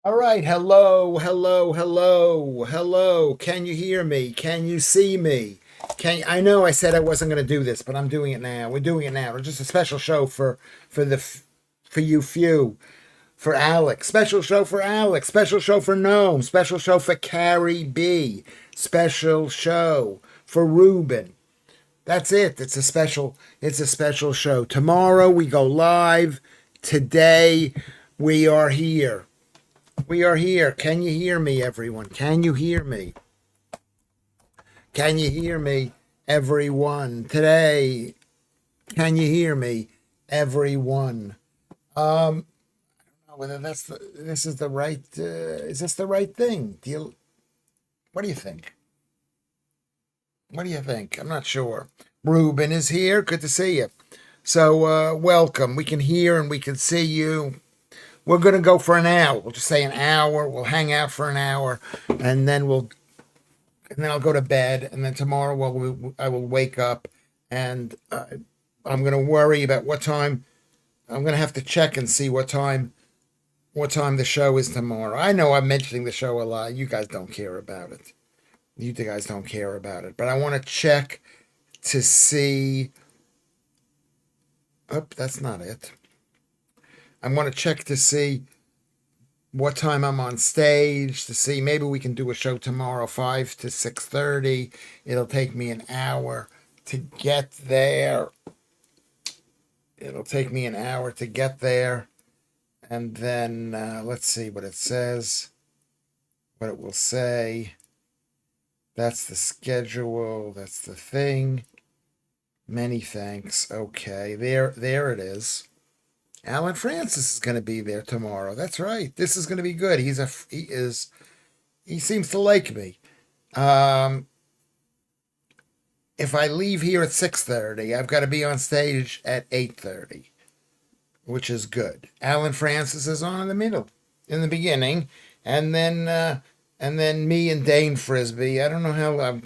All right. Hello, hello, hello, hello. Can you hear me? Can you see me? I know I said I wasn't going to do this, but I'm doing it now. We're doing it now. It's just a special show for the for you few, for Alex. Special show for Alex. Special show for Gnome. Special show for Carrie B. Special show for Ruben. That's it. It's a special show. Tomorrow we go live. Today we are here. We are here. Can you hear me, everyone? Can you hear me? Can you hear me, everyone? Today, can you hear me, everyone? Whether this is the right is this the right thing? What do you think? What do you think? I'm not sure. Ruben is here. Good to see you. So welcome. We can hear and we can see you. We're gonna go for an hour. We'll just say an hour. We'll hang out for an hour, and then I'll go to bed, and then tomorrow I will wake up, and I'm going to worry about what time. I'm going to have to check and see what time the show is tomorrow. I know I'm mentioning the show a lot. You guys don't care about it. You guys don't care about it, but I want to check to see. Oh, that's not it. I want to check to see what time I'm on stage, to see maybe we can do a show tomorrow 5 to 6:30. It'll take me an hour to get there. It'll take me an hour to get there, and then let's see what it says, what it will say. That's the schedule. That's the thing. Many thanks. Okay, there it is. Alan Francis is going to be there tomorrow. That's right. This is going to be good. He seems to like me. Um, if I leave here at 6:30, I've got to be on stage at 8:30, which is good. Alan Francis is on in the middle, in the beginning, and then me and Dane Frisbee. I don't know how.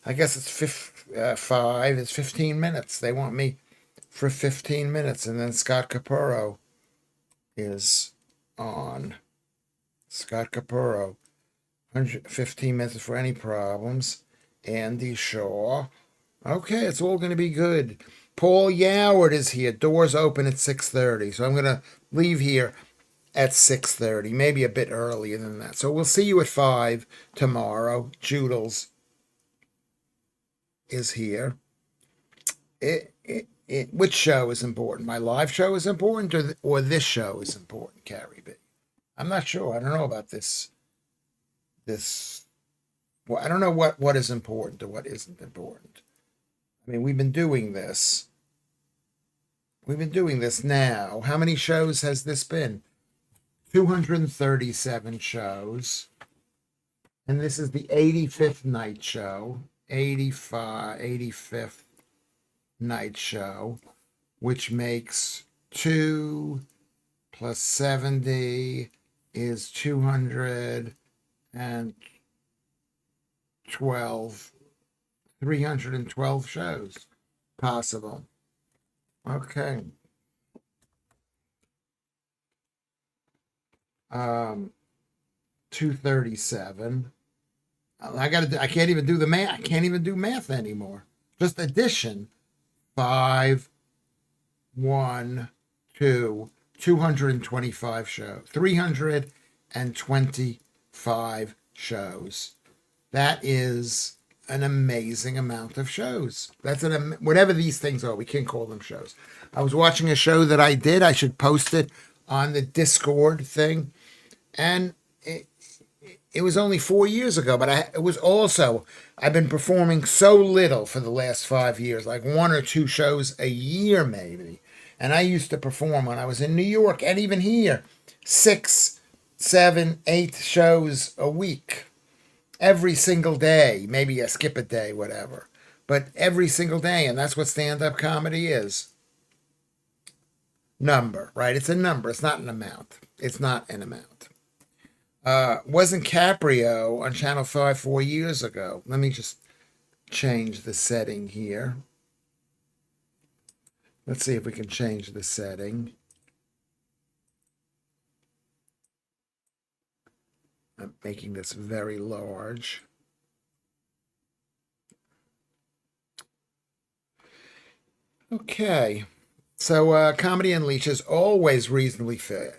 I guess it's 5. It's 15 minutes. They want me for 15 minutes, and then Scott Capurro is on. Scott Capurro, 115 minutes for any problems. Andy Shaw. Okay, it's all going to be good. Paul Yoward is here. Doors open at 6:30, so I'm going to leave here at 6:30, maybe a bit earlier than that. So we'll see you at 5 tomorrow. Joodles is here. Which show is important? My live show is important, or this show is important, Carrie B? I'm not sure. I don't know about this. Well, I don't know what is important or what isn't important. I mean, we've been doing this. We've been doing this now. How many shows has this been? 237 shows. And this is the 85th night show. 85th night show, which makes 2 plus 70 is 212. 312 shows possible. Okay. 237. I can't even do the math. I can't even do math anymore. Just addition. 5, 1, 2, 225 shows. 325 shows. That is an amazing amount of shows. That's whatever these things are. We can't call them shows. I was watching a show that I did. I should post it on the Discord thing, and it was only 4 years ago. But it was also, I've been performing so little for the last 5 years, like 1 or 2 shows a year maybe. And I used to perform when I was in New York, and even here, 6, 7, 8 shows a week. Every single day, maybe I skip a day, whatever, but every single day. And that's what stand-up comedy is. Number, right? It's a number. It's not an amount. It's not an amount. Wasn't Caprio on Channel 5 4 years ago? Let me just change the setting here. Let's see if we can change the setting. making this very large. Okay. So Comedy Unleashed is always reasonably fair.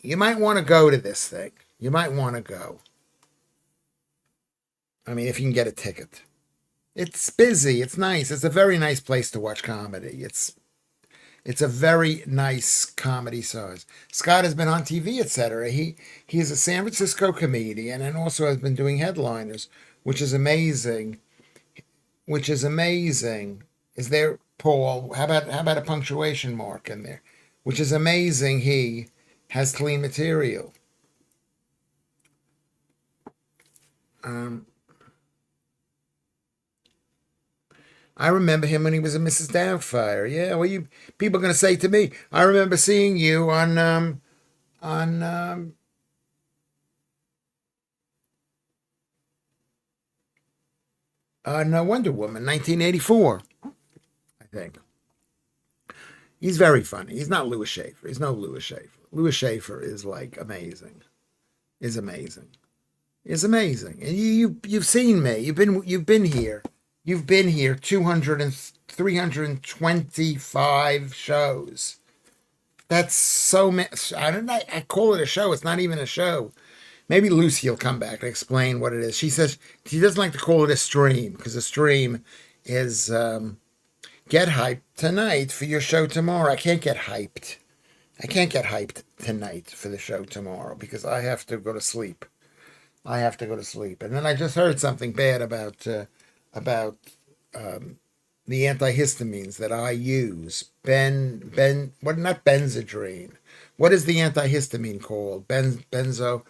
You might want to go to this thing. You might want to go. I mean, if you can get a ticket. It's busy. It's nice. It's a very nice place to watch comedy. It's a very nice comedy size. Scott has been on TV, etc. He is a San Francisco comedian and also has been doing headliners, which is amazing. Which is amazing. Is there, Paul? How about a punctuation mark in there? Which is amazing. He has clean material. Um, I remember him when he was in Mrs. Doubtfire. Yeah, well, you people are going to say to me, I remember seeing you on Wonder Woman, 1984. I think he's very funny. He's not Lewis Schaffer. He's no Lewis Schaffer. Lewis Schaffer is like amazing. Is amazing. Is amazing. And you've seen me. You've been here. You've been here 200 and 325 shows. That's so much. I don't know. I call it a show. It's not even a show. Maybe Lucy will come back and explain what it is. She says she doesn't like to call it a stream because a stream is get hyped tonight for your show tomorrow. I can't get hyped. I can't get hyped tonight for the show tomorrow because I have to go to sleep. I have to go to sleep. And then I just heard something bad about the antihistamines that I use. What? Not Benzedrine. What is the antihistamine called? Benzo.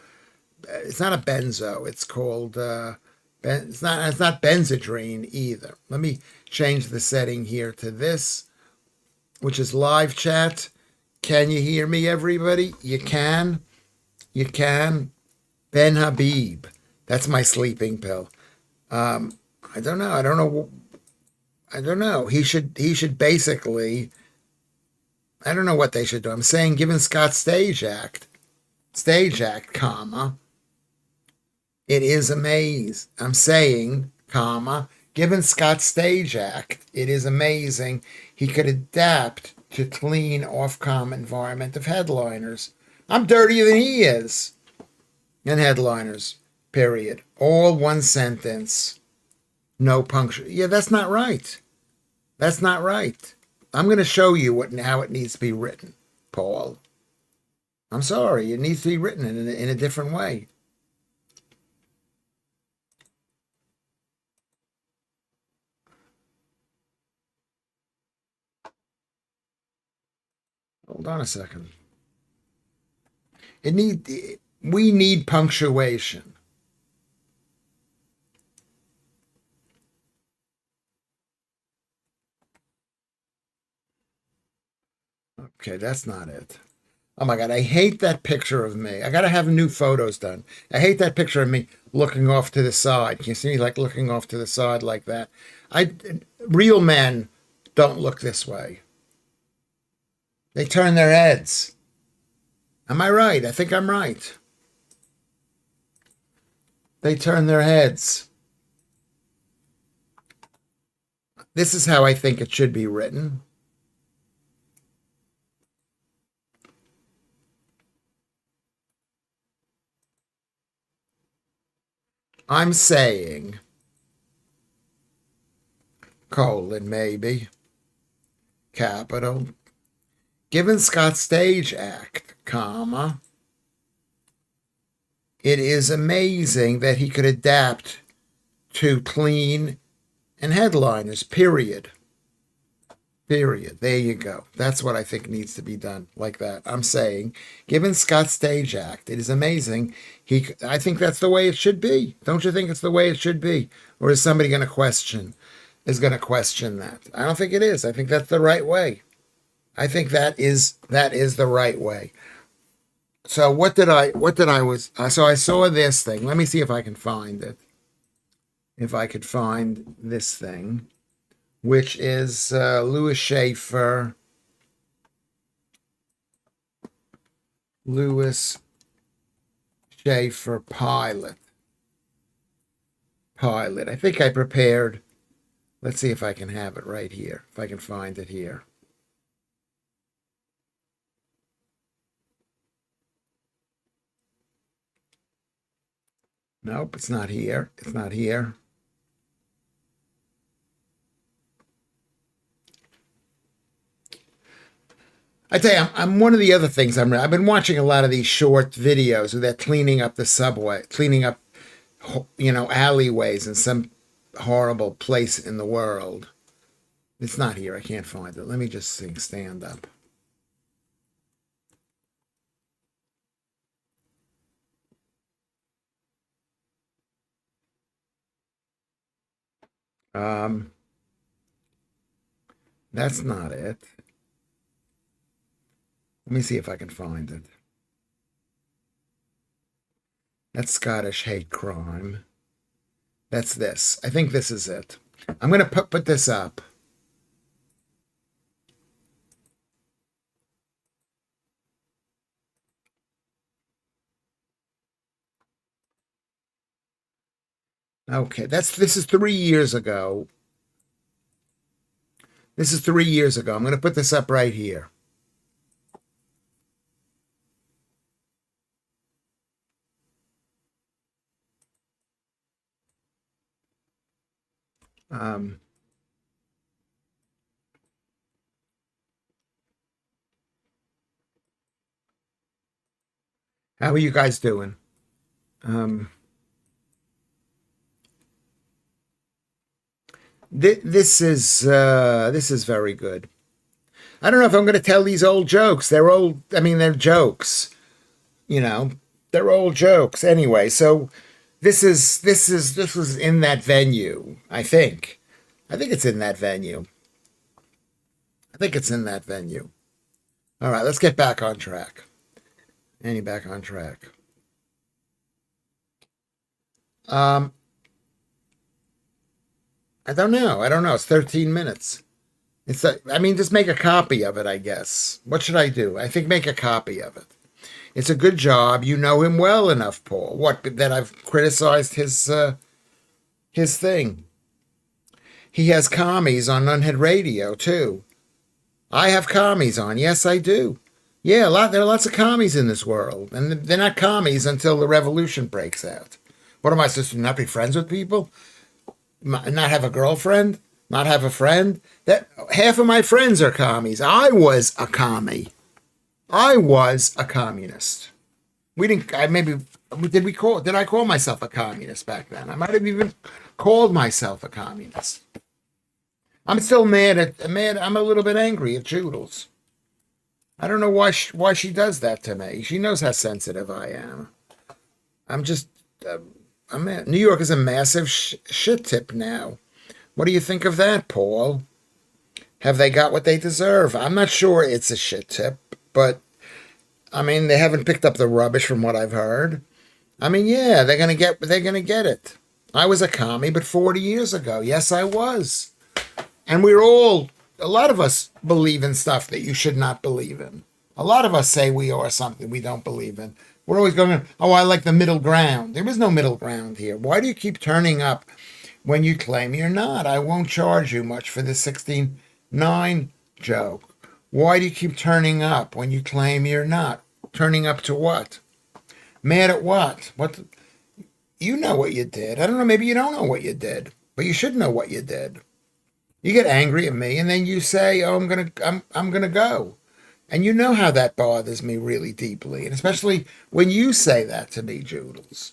It's not a benzo. It's called. It's not Benzedrine either. Let me change the setting here to this, which is live chat. Can you hear me, everybody? You can. You can. Ben Habib. That's my sleeping pill. I don't know. I don't know. I don't know. He should basically. I don't know what they should do. I'm saying, given Scott's Stage Act, comma. It is amazing. I'm saying, comma. Given Scott's Stage Act, it is amazing he could adapt to clean, off-com environment of headliners. I'm dirtier than he is. And headliners. Period. All one sentence. No punctuation. Yeah, that's not right. That's not right. I'm going to show you how it needs to be written, Paul. I'm sorry. It needs to be written in a different way. Hold on a second. We need punctuation. Okay, that's not it. Oh my God, I hate that picture of me. I gotta have new photos done. I hate that picture of me looking off to the side. Can you see me like looking off to the side like that? Real men don't look this way. They turn their heads. Am I right? I think I'm right. They turn their heads. This is how I think it should be written. I'm saying, colon, maybe, capital, given Scott's Stage Act, comma, it is amazing that he could adapt to clean and headliners, period. Period. There you go. That's what I think needs to be done like that. I'm saying, given Scott's Stage Act, it is amazing. I think that's the way it should be. Don't you think it's the way it should be? Or is somebody going to question? Is going to question that? I don't think it is. I think that's the right way. I think that is the right way. So so I saw this thing. Let me see if I can find it. If I could find this thing, which is Lewis Schaffer. Lewis Schaffer pilot. Pilot. I think I prepared. Let's see if I can have it right here. If I can find it here. Nope, it's not here. It's not here. I tell you, I'm one of the other things I've been watching a lot of these short videos where they're cleaning up the subway, cleaning up, alleyways in some horrible place in the world. It's not here. I can't find it. Let me just sing stand up. Um, that's not it. Let me see if I can find it. That's Scottish hate crime. That's this. I think this is it. I'm going to put this up. Okay, this is 3 years ago. This is 3 years ago. I'm going to put this up right here. Um, how are you guys doing? This is very good. I don't know if I'm going to tell these old jokes. They're old. I mean, they're jokes. You know, they're old jokes anyway. So this was in that venue. I think. I think it's in that venue. I think it's in that venue. All right, let's get back on track. Any back on track. Um, I don't know. I don't know. It's 13 minutes. I mean, just make a copy of it, I guess. What should I do? I think make a copy of it. It's a good job. You know him well enough, Paul. What, that I've criticized his thing. He has commies on Unhead Radio too. I have commies on. Yes, I do. Yeah, there are lots of commies in this world, and they're not commies until the revolution breaks out. What am I supposed to not be friends with people? Not have a girlfriend? Not have a friend? That half of my friends are commies. I was a commie. I was a communist. We didn't. Did I call myself a communist back then? I might have even called myself a communist. I'm still mad. I'm a little bit angry at Joodles. I don't know why she does that to me. She knows how sensitive I am. I'm just. New York is a massive shit tip now. What do you think of that, Paul? Have they got what they deserve? I'm not sure it's a shit tip, but I mean they haven't picked up the rubbish from what I've heard. I mean, yeah, they're gonna get it. I was a commie, but 40 years ago, yes, I was. And a lot of us believe in stuff that you should not believe in. A lot of us say we are something we don't believe in. We're always going, oh, I like the middle ground. There is no middle ground here. Why do you keep turning up when you claim you're not? I won't charge you much for the 16.9 joke. Why do you keep turning up when you claim you're not? Turning up to what? Mad at what? You know what you did. I don't know, maybe you don't know what you did, but you should know what you did. You get angry at me and then you say, "Oh, I'm going to go." And you know how that bothers me really deeply, and especially when you say that to me, Joodles.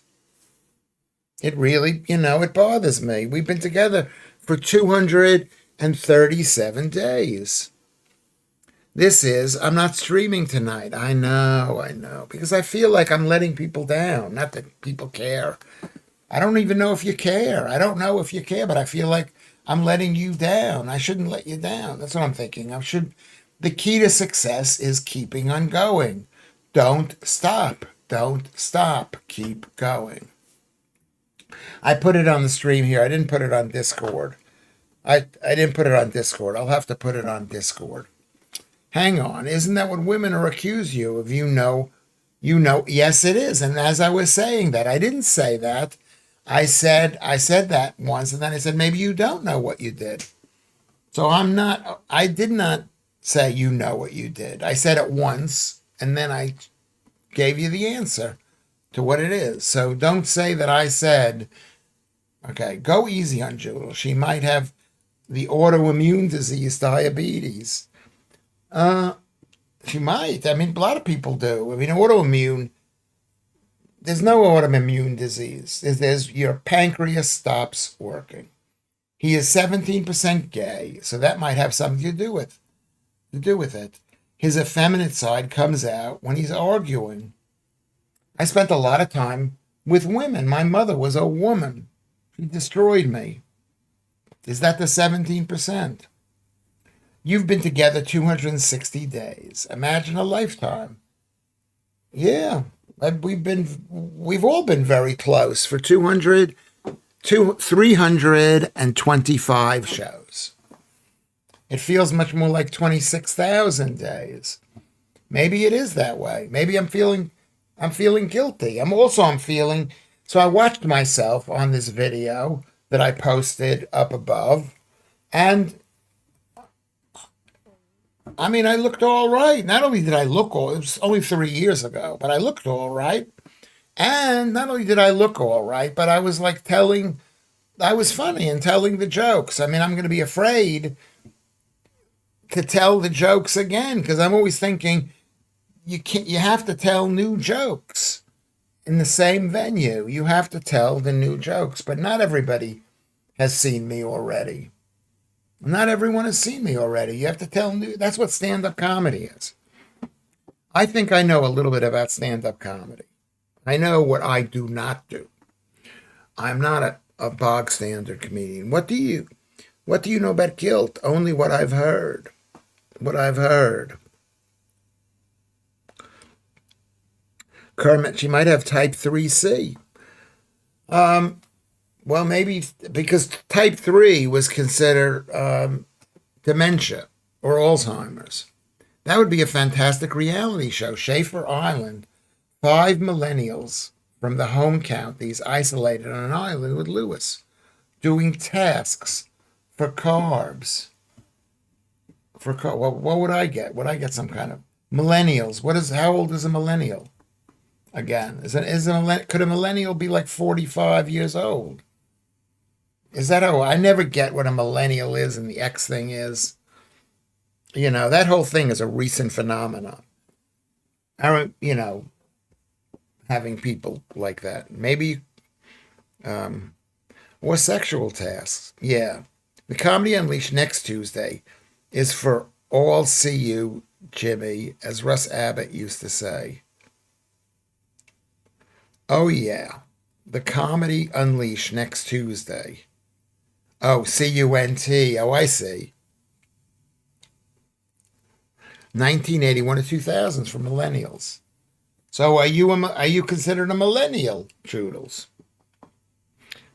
It really, it bothers me. We've been together for 237 days. I'm not streaming tonight. I know, because I feel like I'm letting people down. Not that people care. I don't even know if you care. I don't know if you care, but I feel like I'm letting you down. I shouldn't let you down. That's what I'm thinking. The key to success is keeping on going. Don't stop. Don't stop. Keep going. I put it on the stream here. I didn't put it on Discord. I didn't put it on Discord. I'll have to put it on Discord. Hang on. Isn't that what women are accused you of? You know, yes, it is. And as I was saying that, I didn't say that. I said that once, and then I said maybe you don't know what you did. So I did not say you know what you did. I said it once, and then I gave you the answer to what it is. So don't say that I said, okay, go easy on Judel. She might have the autoimmune disease, diabetes. Uh, she might. I mean, a lot of people do. I mean, autoimmune, there's no autoimmune disease. There's your pancreas stops working. He is 17% gay, so that might have something to do with it. His effeminate side comes out when he's arguing. I spent a lot of time with women. My mother was a woman. She destroyed me. Is that the 17%? You've been together 260 days. Imagine a lifetime. Yeah, we've all been very close for 325 shows. It feels much more like 26,000 days. Maybe it is that way. Maybe I'm feeling guilty. I'm feeling, so I watched myself on this video that I posted up above, and I mean, I looked all right. Not only did I look it was only 3 years ago, but I looked all right. And not only did I look all right, but I was like I was funny and telling the jokes. I mean, I'm going to be afraid to tell the jokes again because I'm always thinking you have to tell new jokes in the same venue. You have to tell the new jokes, but not everybody has seen me already. Not everyone has seen me already. You have to tell new. That's what stand-up comedy is. I think I know a little bit about stand-up comedy. I know what I do not do. I'm not a bog standard comedian. What do you know about guilt? Only what I've heard. What I've heard. Kermit, she might have type 3C. Well, maybe because type 3 was considered dementia or Alzheimer's. That would be a fantastic reality show. Schaefer Island, 5 millennials from the home counties isolated on an island with Lewis, doing tasks for carbs. What would I get? Would I get some kind of millennials? How old is a millennial? Again, could a millennial be like 45 years old? Is that how I never get what a millennial is and the X thing is? That whole thing is a recent phenomenon. I don't, having people like that. Maybe, or sexual tasks. Yeah. The Comedy Unleashed next Tuesday is for all see you, Jimmy, as Russ Abbott used to say. Oh, yeah. The Comedy Unleashed next Tuesday. Oh, CUNT. Oh, I see. 1981 to 2000s for millennials. So are you considered a millennial, Choodles?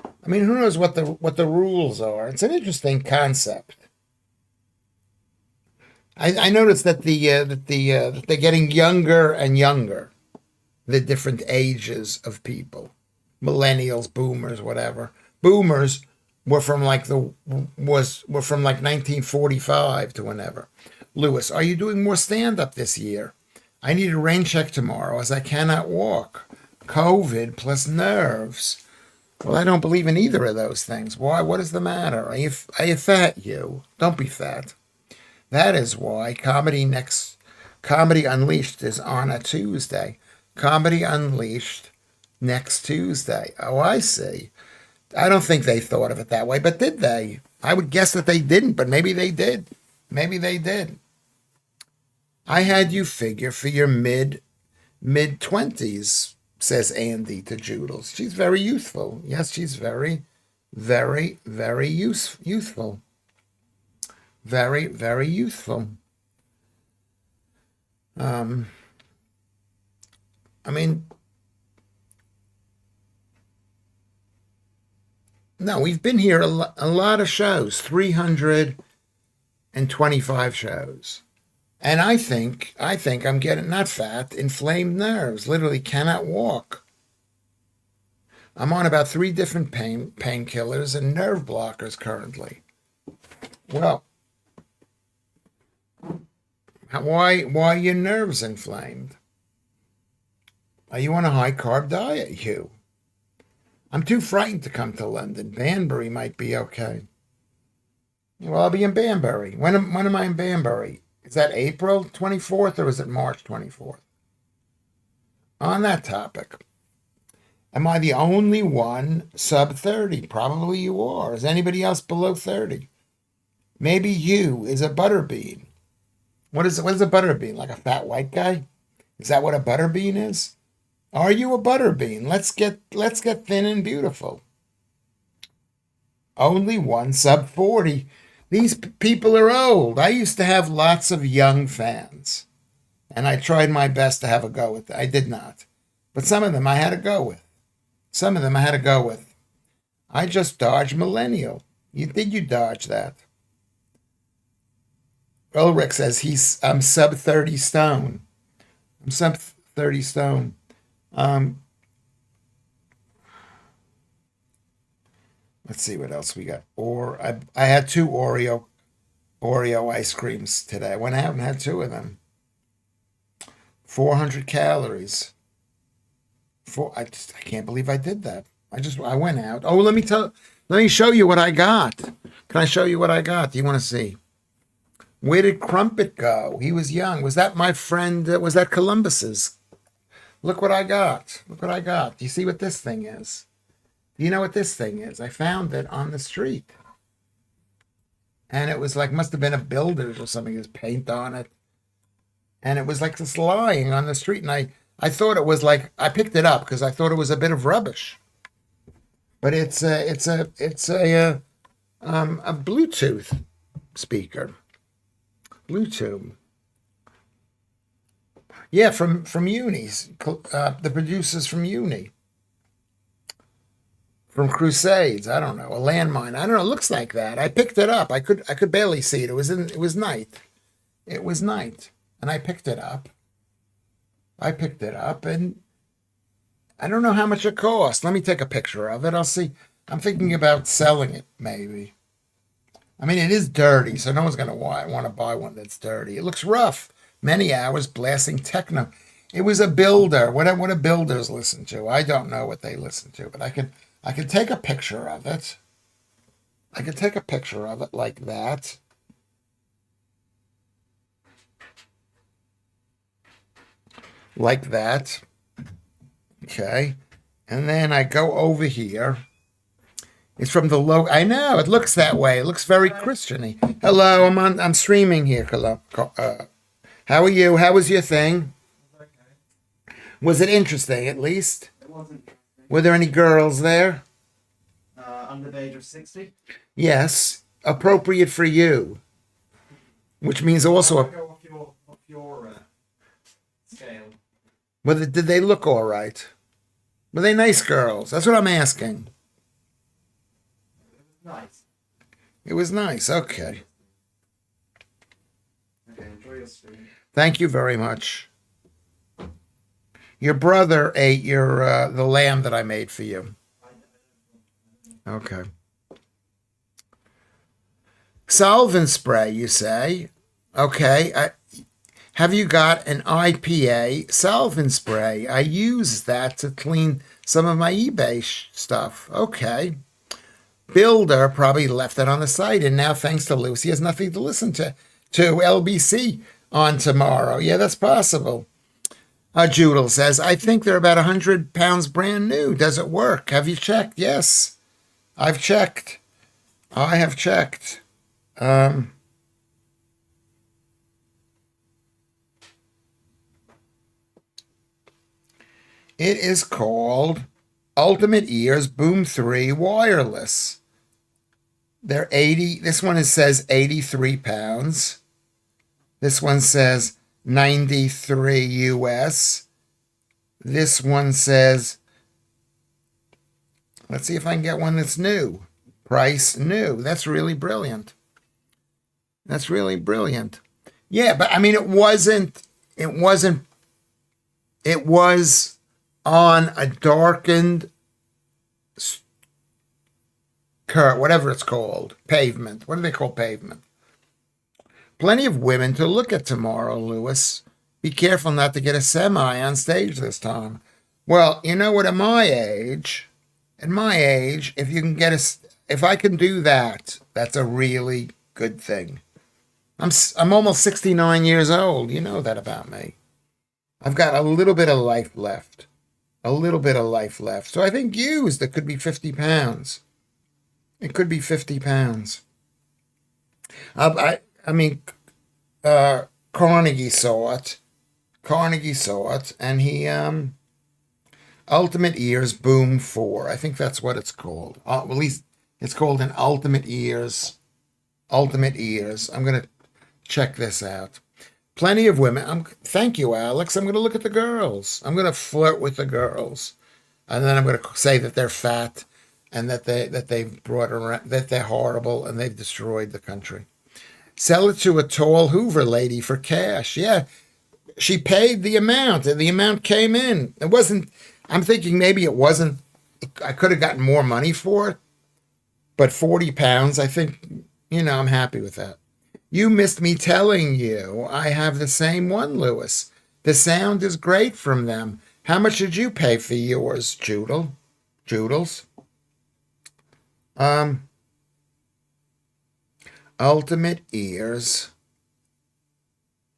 I mean, who knows what the rules are? It's an interesting concept. I noticed that that they're getting younger and younger, the different ages of people, millennials, boomers, whatever. Boomers were from like 1945 to whenever. Lewis, are you doing more stand-up this year? I need a rain check tomorrow as I cannot walk. COVID plus nerves. Well, I don't believe in either of those things. Why? What is the matter? Are you fat, you? Don't be fat. That is why Comedy Unleashed is on a Tuesday. Comedy Unleashed next Tuesday. Oh, I see. I don't think they thought of it that way, but did they? I would guess that they didn't, but maybe they did. Maybe they did. I had you figure for your mid-20s, says Andy to Joodles. She's very youthful. Yes, she's very, very, very youthful. Very, very youthful. I mean, no, we've been here a lot of shows, 325 shows. And I think I'm getting not fat, inflamed nerves, literally cannot walk. I'm on about 3 different painkillers and nerve blockers currently. Well, why are your nerves inflamed? Are you on a high carb diet, Hugh? I'm too frightened to come to London. Banbury might be okay. Well, I'll be in Banbury. When am I in Banbury? Is that April 24th or is it March 24th? On that topic, am I the only one sub 30? Probably you are. Is anybody else below 30? Maybe you is a butterbean. What is a butterbean? Like a fat white guy? Is that what a butterbean is? Are you a butterbean? Let's get thin and beautiful. Only one sub 40. These people are old. I used to have lots of young fans, and I tried my best to have a go with it. I did not. But some of them I had to go with. Some of them I had to go with. I just dodged millennial. You dodge that? Ulrich says I'm sub 30 stone. I'm sub 30 stone. Um, let's see what else we got. Or I had 2 Oreo ice creams today. I went out and had 2 of them. 400 calories. I can't believe I did that. I went out. Oh, let me show you what I got. Can I show you what I got? Do you want to see? Where did Crumpet go? He was young. Was that my friend? Was that Columbus's? Look what I got. Look what I got. Do you see what this thing is? Do you know what this thing is? I found it on the street. And it was like, must have been a builder's or something. There's paint on it. And it was like just lying on the street. And I thought it was like, I picked it up because I thought it was a bit of rubbish. But it's a Bluetooth speaker. Bluetooth. Yeah, from Uni's. The producers from Uni. From Crusades. I don't know. A landmine. I don't know. It looks like that. I picked it up. I could barely see it. It was night. It was night. And I picked it up. And I don't know how much it cost. Let me take a picture of it. I'll see. I'm thinking about selling it, maybe. I mean, it is dirty, so no one's going to want to buy one that's dirty. It looks rough. Many hours blasting techno. It was a builder. What do builders listen to? I don't know what they listen to, but I can take a picture of it. I can take a picture of it like that. Like that. Okay. And then I go over here. It's from the low. I know it looks that way. It looks very Christiany. Hello, I'm streaming here. Hello. How are you? How was your thing? Was it interesting at least? It wasn't. Were there any girls there? Under the age of 60. Yes, appropriate for you. Which means also. Go off your scale. Did they look all right? Were they nice girls? That's what I'm asking. Nice. It was nice. Okay. Okay, enjoy your stream. Thank you very much. Your brother ate the lamb that I made for you. Okay. Solvent spray, you say? Okay. Have you got an IPA solvent spray? I use that to clean some of my eBay stuff. Okay. Builder probably left it on the site, and now thanks to Lewis, he has nothing to listen to LBC on tomorrow. Yeah, that's possible. Judel says, I think they're about 100 pounds brand new. Does it work? Have you checked? Yes, I've checked. I have checked. It is called Ultimate Ears Boom 3 Wireless. They're 80. This one says 83 pounds. This one says 93 US. This one says, let's see if I can get one that's new. Price new. That's really brilliant. That's really brilliant. Yeah, but I mean, it was on a darkened curb, whatever it's called, pavement. What do they call pavement? Plenty of women to look at tomorrow, Lewis. Be careful not to get a semi on stage this time. Well, you know what? At my age, if you can get if I can do that, that's a really good thing. I'm almost 69 years old. You know that about me. I've got a little bit of life left. A little bit of life left. So I think used, it could be 50 pounds. It could be 50 pounds. I mean, Carnegie saw it. Carnegie saw it, and he, Ultimate Ears Boom 4. I think that's what it's called. At least it's called an Ultimate Ears. Ultimate Ears. I'm going to check this out. Plenty of women. Thank you, Alex. I'm going to look at the girls. I'm going to flirt with the girls. And then I'm going to say that they're fat and that they've brought around, that they're horrible and they've destroyed the country. Sell it to a tall Hoover lady for cash. Yeah, she paid the amount and the amount came in. It wasn't, I'm thinking maybe it wasn't, I could have gotten more money for it, but 40 pounds, I think, I'm happy with that. You missed me telling you I have the same one, Lewis. The sound is great from them. How much did you pay for yours, Joodles? Ultimate Ears,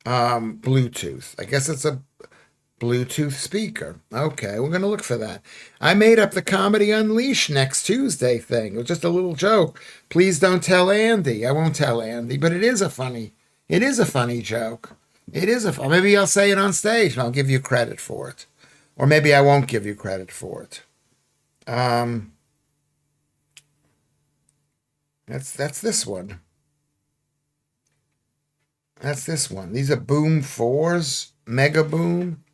Bluetooth. I guess it's a Bluetooth speaker. Okay, we're going to look for that. I made up the Comedy Unleashed next Tuesday thing. It was just a little joke. Please don't tell Andy. I won't tell Andy, but it is a funny joke. Maybe I'll say it on stage and I'll give you credit for it. Or maybe I won't give you credit for it. That's this one. That's this one. These are Boom 4s, Mega Boom,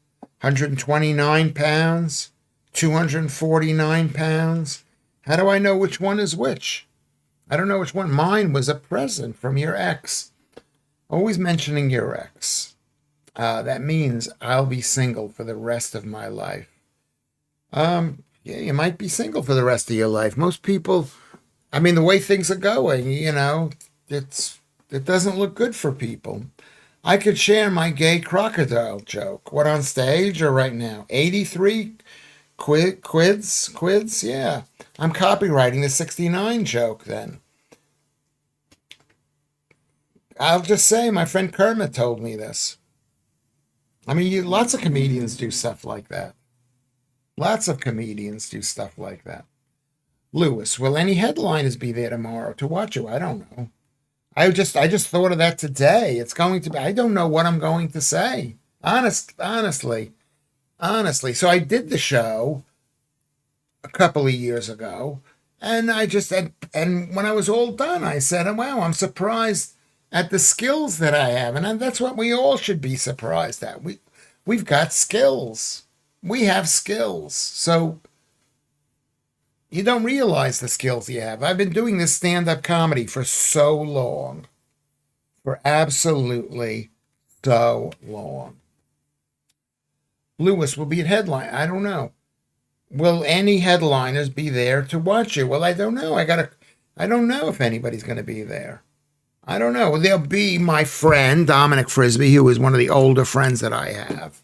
129 pounds, 249 pounds. How do I know which one is which? I don't know which one. Mine was a present from your ex. Always mentioning your ex. That means I'll be single for the rest of my life. Yeah, you might be single for the rest of your life. Most people, I mean, the way things are going, it doesn't look good for people. I could share my gay crocodile joke. What, on stage or right now? 83 quids? Yeah. I'm copywriting the 69 joke then. I'll just say my friend Kermit told me this. I mean, lots of comedians do stuff like that. Lots of comedians do stuff like that. Lewis, will any headliners be there tomorrow to watch you? I don't know. I just thought of that today. It's going to be, I don't know what I'm going to say. Honestly. So I did the show a couple of years ago, and and when I was all done, I said, wow, I'm surprised at the skills that I have. And that's what we all should be surprised at. We've got skills. We have skills. So you don't realize the skills you have. I've been doing this stand-up comedy for so long. For absolutely so long. Lewis will be at headline. I don't know. Will any headliners be there to watch you? Well, I don't know. I don't know if anybody's going to be there. I don't know. There'll be my friend, Dominic Frisby, who is one of the older friends that I have.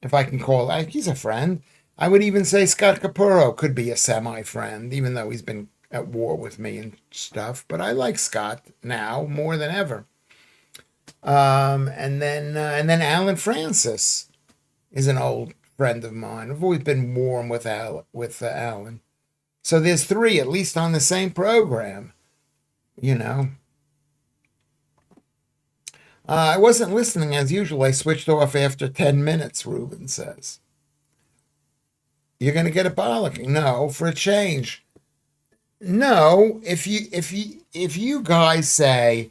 If I can call, he's a friend. I would even say Scott Capurro could be a semi-friend, even though he's been at war with me and stuff. But I like Scott now more than ever. And then Alan Francis is an old friend of mine. I've always been warm with Alan. So there's three at least on the same program. I wasn't listening as usual. I switched off after 10 minutes, Ruben says. You're going to get a bollocking. No, for a change. No, if you guys say,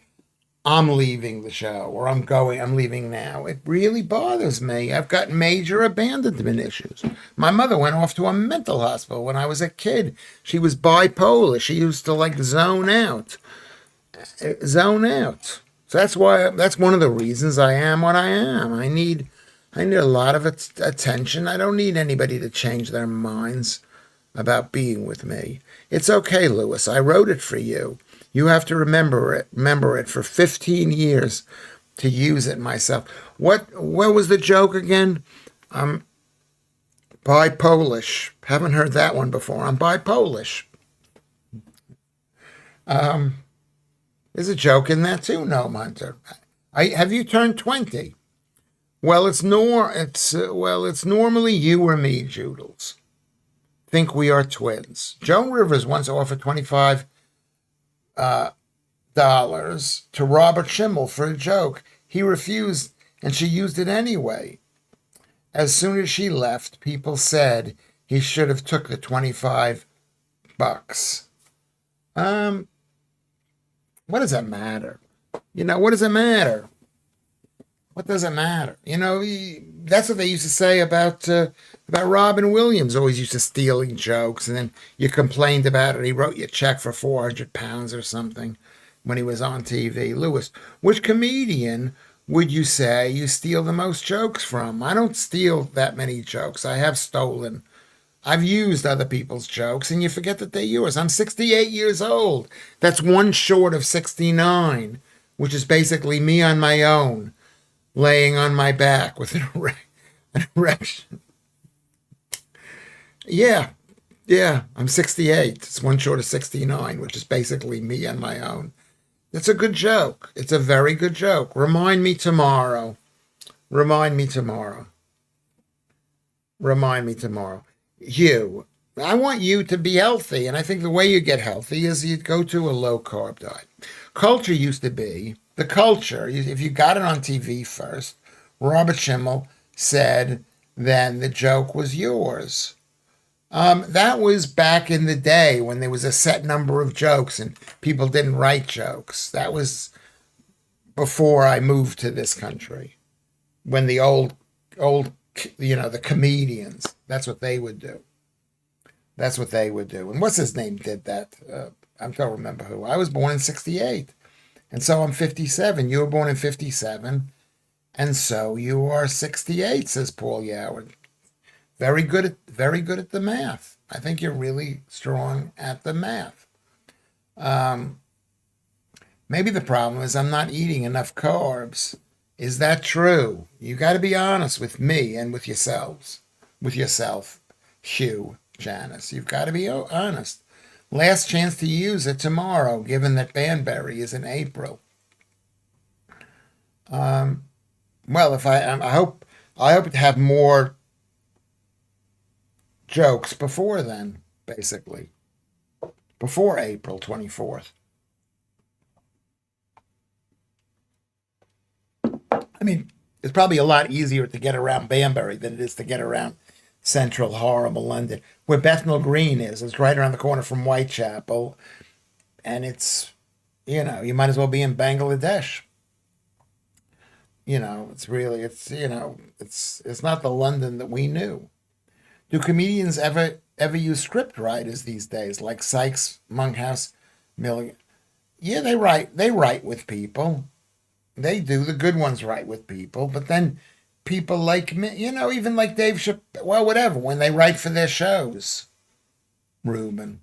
I'm leaving the show or I'm leaving now, it really bothers me. I've got major abandonment issues. My mother went off to a mental hospital when I was a kid. She was bipolar. She used to zone out. So that's one of the reasons I am what I am. I need a lot of attention. I don't need anybody to change their minds about being with me. It's okay, Lewis. I wrote it for you. You have to remember it for 15 years to use it myself. What was the joke again? I'm bi-Polish. Haven't heard that one before. I'm bi-Polish. There's a joke in that too, no, Hunter. Have you turned 20? Well, it's normally you or me, Joodles. Think we are twins. Joan Rivers once offered $25 to Robert Schimmel for a joke. He refused, and she used it anyway. As soon as she left, people said he should have took the $25. What does that matter? What does it matter? What does it matter? That's what they used to say about Robin Williams. Always used to stealing jokes, and then you complained about it. He wrote you a check for £400 or something when he was on TV. Lewis, which comedian would you say you steal the most jokes from? I don't steal that many jokes. I have stolen. I've used other people's jokes, and you forget that they're yours. I'm 68 years old. That's one short of 69, which is basically me on my own, laying on my back with an erection. Yeah, I'm 68. It's one short of 69, which is basically me on my own. It's a good joke. It's a very good joke. Remind me tomorrow. Remind me tomorrow. Remind me tomorrow. Hugh, I want you to be healthy, and I think the way you get healthy is you go to a low-carb diet. Culture used to be, the culture, if you got it on TV first, Robert Schimmel said, then the joke was yours. That was back in the day when there was a set number of jokes and people didn't write jokes. That was before I moved to this country, when the old, the comedians, that's what they would do. That's what they would do. And what's his name did that? I don't remember who. I was born in 68. And so I'm 57. You were born in 57. And so you are 68, says Paul Yoward. Very good at the math. I think you're really strong at the math. Maybe the problem is I'm not eating enough carbs. Is that true? You got to be honest with me and with yourself, Hugh, Janice. You've got to be honest. Last chance to use it tomorrow, given that Banbury is in April. Well, I hope to have more jokes before then, basically, before April 24th. I mean, it's probably a lot easier to get around Banbury than it is to get around central, horrible London, where Bethnal Green is. It's right around the corner from Whitechapel, and it's, you might as well be in Bangladesh. It's not the London that we knew. Do comedians ever use script writers these days, like Sykes, Monkhouse, Milligan? Yeah, they write with people. They do. The good ones write with people, but then people like me, even like Dave Chappelle, well, whatever, when they write for their shows. Ruben,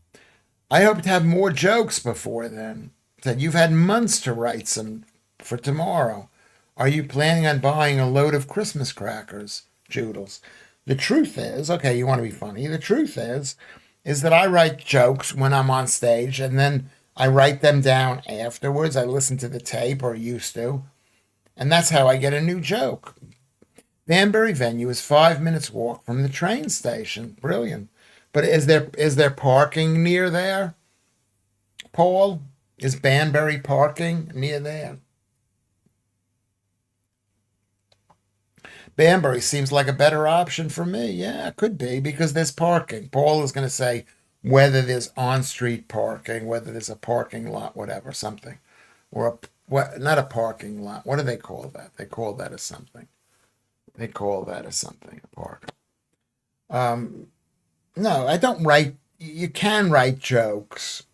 I hope to have more jokes before then. Said you've had months to write some for tomorrow. Are you planning on buying a load of Christmas crackers, Joodles? The truth is, okay, you want to be funny. The truth is that I write jokes when I'm on stage, and then I write them down afterwards. I listen to the tape, or used to, and that's how I get a new joke. Banbury venue is 5 minutes walk from the train station. Brilliant. But is there parking near there? Paul, is Banbury parking near there? Banbury seems like a better option for me. Yeah, it could be, because there's parking. Paul is going to say whether there's on-street parking, whether there's a parking lot, whatever, something. Or not a parking lot. What do they call that? They call that as something. A park. No, I don't write. You can write jokes.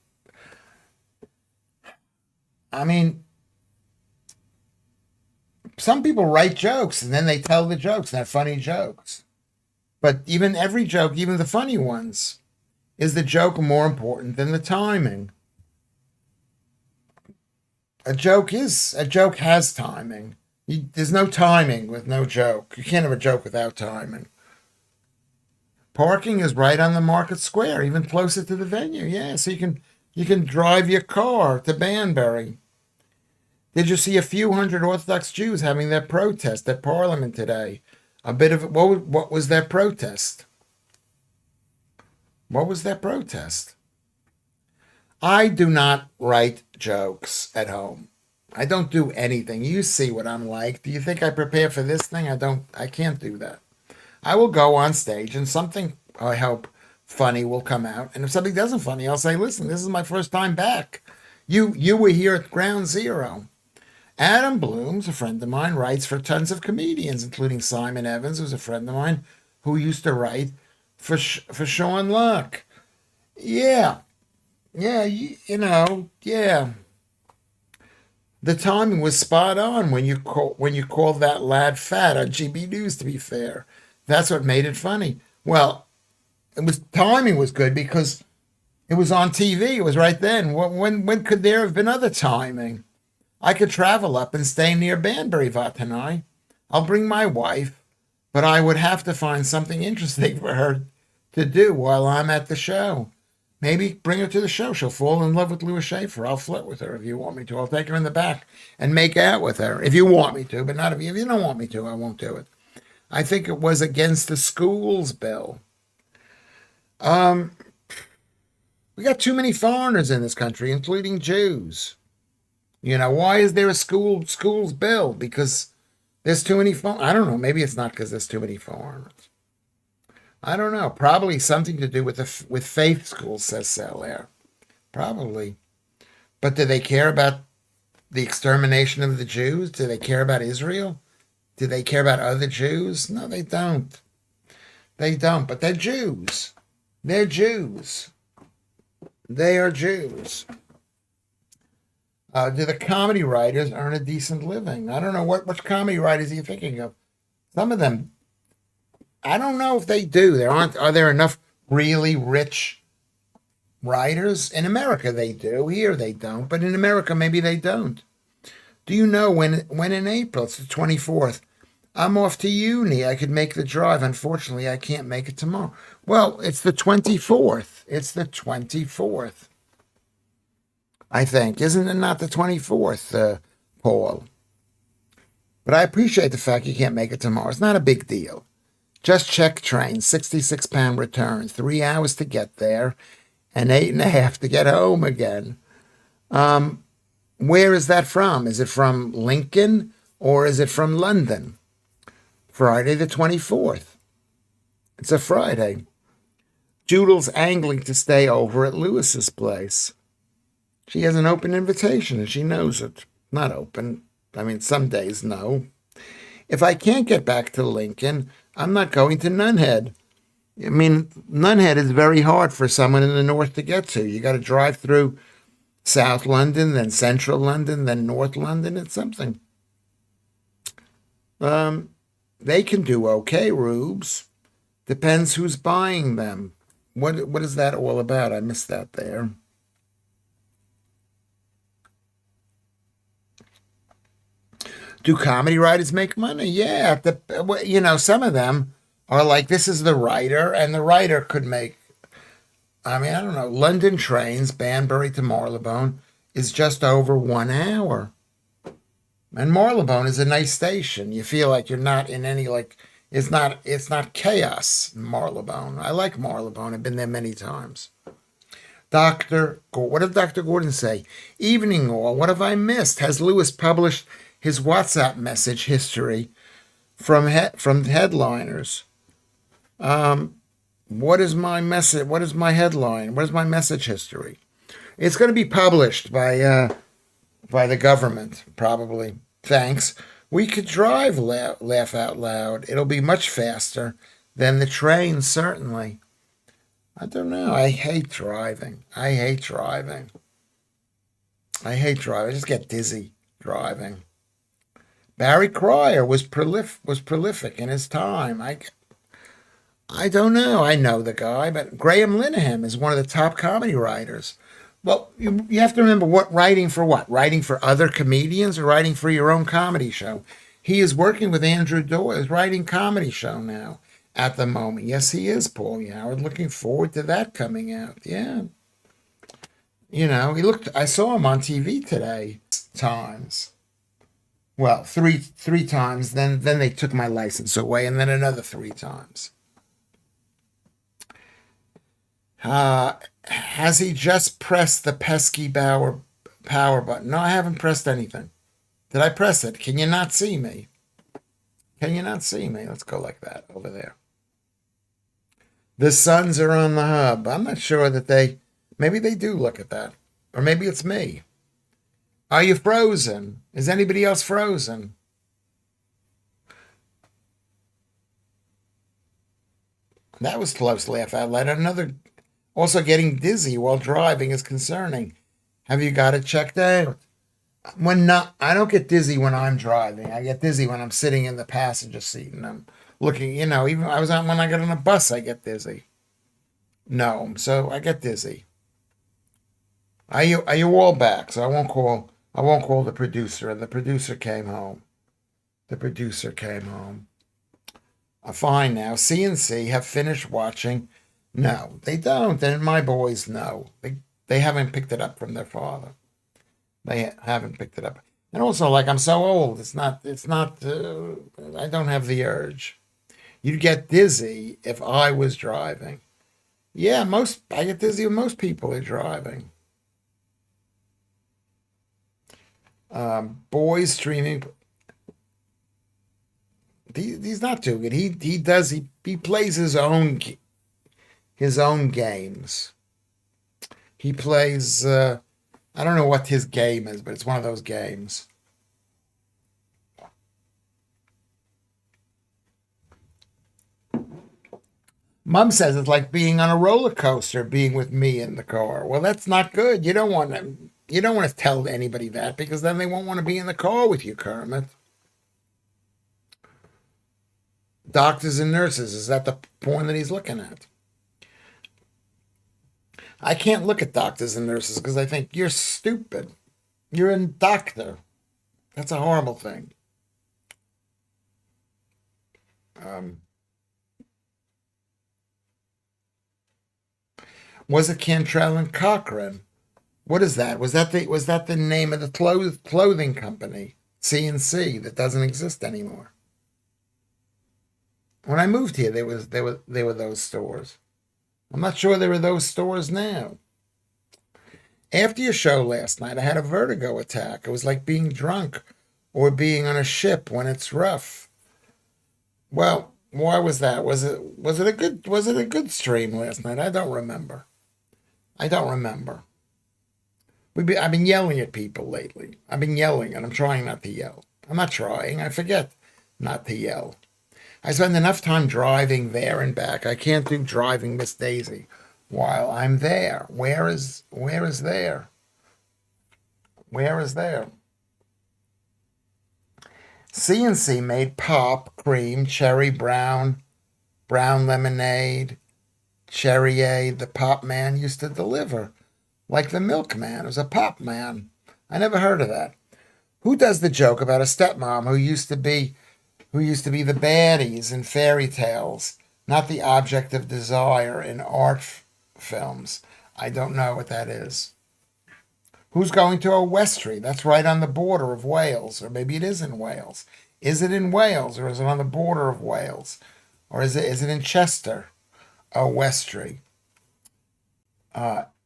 I mean, some people write jokes and then they tell the jokes, and they're funny jokes. But even every joke, even the funny ones, is the joke more important than the timing? A joke has timing. There's no timing with no joke. You can't have a joke without timing. Parking is right on the market square, even closer to the venue. Yeah, so you can drive your car to Banbury. Did you see a few hundred Orthodox Jews having their protest at Parliament today? A bit of what was their protest? What was their protest? I do not write jokes at home. I don't do anything. You see what I'm like. Do you think I prepare for this thing? I can't do that. I will go on stage and something, I hope, funny will come out. And if something doesn't funny, I'll say, listen, this is my first time back. You were here at ground zero. Adam Blooms, a friend of mine, writes for tons of comedians, including Simon Evans, who's a friend of mine, who used to write for Sean Luck. Yeah, yeah, yeah. The timing was spot on when you called that lad fat on GB News. To be fair, that's what made it funny. Well, timing was good because it was on TV. It was right then. When could there have been other timing? I could travel up and stay near Banbury tonight. I'll bring my wife, but I would have to find something interesting for her to do while I'm at the show. Maybe bring her to the show. She'll fall in love with Lewis Schaffer. I'll flirt with her if you want me to. I'll take her in the back and make out with her if you want me to, but not if you don't want me to. I won't do it. I think it was against the schools bill. We got too many foreigners in this country, including Jews. Why is there a schools bill? Because there's too many I don't know. Maybe it's not because there's too many foreigners. I don't know. Probably something to do with faith schools, says Selaire. Probably. But do they care about the extermination of the Jews? Do they care about Israel? Do they care about other Jews? No, they don't. They don't. But they're Jews. They're Jews. They are Jews. Do the comedy writers earn a decent living? I don't know. Which comedy writers are you thinking of? Some of them, I don't know if they do. Are there enough really rich writers? In America, they do. Here, they don't. But in America, maybe they don't. Do you know when in April? It's the 24th. I'm off to uni. I could make the drive. Unfortunately, I can't make it tomorrow. Well, it's the 24th. It's the 24th. I think. Isn't it not the 24th, Paul? But I appreciate the fact you can't make it tomorrow. It's not a big deal. Just check train, 66-pound return, 3 hours to get there, and 8.5 to get home again. Where is that from? Is it from Lincoln or is it from London? Friday the 24th. It's a Friday. Joodle's angling to stay over at Lewis's place. She has an open invitation and she knows it. Not open. I mean, some days no. If I can't get back to Lincoln, I'm not going to Nunhead. I mean, Nunhead is very hard for someone in the north to get to. You got to drive through South London, then Central London, then North London. It's something. They can do okay, Rubes. Depends who's buying them. What is that all about? I missed that there. Do comedy writers make money? Yeah. Some of them are like, this is the writer, and the writer could make, I don't know, London trains, Banbury to Marylebone, is just over 1 hour. And Marylebone is a nice station. You feel like you're not in any, it's not chaos in Marylebone. I like Marylebone. I've been there many times. What did Dr. Gordon say? Evening all, what have I missed? Has Lewis published his WhatsApp message history from headliners? What is my message? What is my headline? What is my message history? It's going to be published by the government, probably. Thanks. We could drive, laugh out loud. It'll be much faster than the train, certainly. I don't know. I hate driving. I just get dizzy driving. Barry Cryer was prolific in his time. I don't know. I know the guy, but Graham Linehan is one of the top comedy writers. Well, you have to remember what writing for what? Writing for other comedians or writing for your own comedy show? He is working with Andrew Doyle's writing comedy show now at the moment. Yes, he is, Paul Howard. Looking forward to that coming out. Yeah. He looked, I saw him on TV today times. Well, three times. Then they took my license away, and then another 3 times. Has he just pressed the pesky power button? No, I haven't pressed anything. Did I press it? Can you not see me? Can you not see me? Let's go like that over there. The suns are on the hub. I'm not sure that maybe they do look at that. Or maybe it's me. Are you frozen? Is anybody else frozen? That was close to laugh out loud. Also, getting dizzy while driving is concerning. Have you got it checked out? I don't get dizzy when I'm driving. I get dizzy when I'm sitting in the passenger seat and I'm looking. Even when I get on a bus, I get dizzy. No, so I get dizzy. Are you all back? So I won't call the producer. And the producer came home. The producer came home. Fine now. CNC have finished watching. No, they don't. And my boys know. They haven't picked it up from their father. They haven't picked it up. And also, like, I'm so old. It's not, I don't have the urge. You'd get dizzy if I was driving. Yeah, I get dizzy when most people are driving. Boys streaming. He's not too good. He plays his own games. He plays I don't know what his game is, but it's one of those games. Mom says it's like being on a roller coaster, being with me in the car. Well, that's not good. You don't want to tell anybody that because then they won't want to be in the car with you, Kermit. Doctors and nurses, is that the porn that he's looking at? I can't look at doctors and nurses because I think you're stupid. You're a doctor. That's a horrible thing. Was it Cantrell and Cochran? What is that? Was that the name of the clothing company, CNC, that doesn't exist anymore? When I moved here, they were those stores. I'm not sure there are those stores now. After your show last night, I had a vertigo attack. It was like being drunk or being on a ship when it's rough. Well, why was that? Was it a good stream last night? I don't remember. I don't remember. I've been yelling at people lately. I've been yelling, and I'm trying not to yell. I'm not trying. I forget not to yell. I spend enough time driving there and back. I can't do driving Miss Daisy while I'm there. Where is there? Where is there? CNC made pop, cream, cherry brown lemonade, cherryade. The pop man used to deliver. Like the milkman. It was a pop man. I never heard of that. Who does the joke about a stepmom who used to be the baddies in fairy tales, not the object of desire in art films? I don't know what that is. Who's going to a Westry? That's right on the border of Wales, or maybe it is in Wales. Is it in Wales, or is it on the border of Wales? Or is it in Chester? A Westry.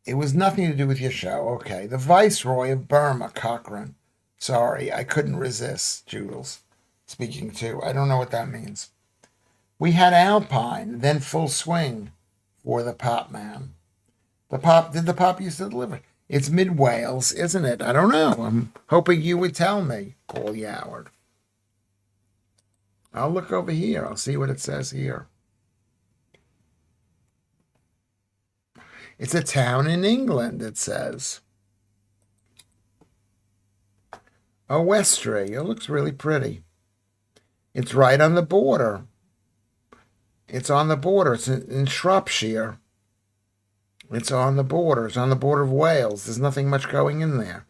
It was nothing to do with your show. Okay. The Viceroy of Burma, Cochrane. Sorry, I couldn't resist, Joodles. Speaking to. I don't know what that means. We had Alpine, then Full Swing for the Pop Man. Did the Pop used to deliver? It's mid Wales, isn't it? I don't know. I'm hoping you would tell me, Paul Howard. I'll look over here. I'll see what it says here. It's a town in England, it says. Oh, Westray. It looks really pretty. It's right on the border. It's on the border. It's in Shropshire. It's on the border. It's on the border of Wales. There's nothing much going in there.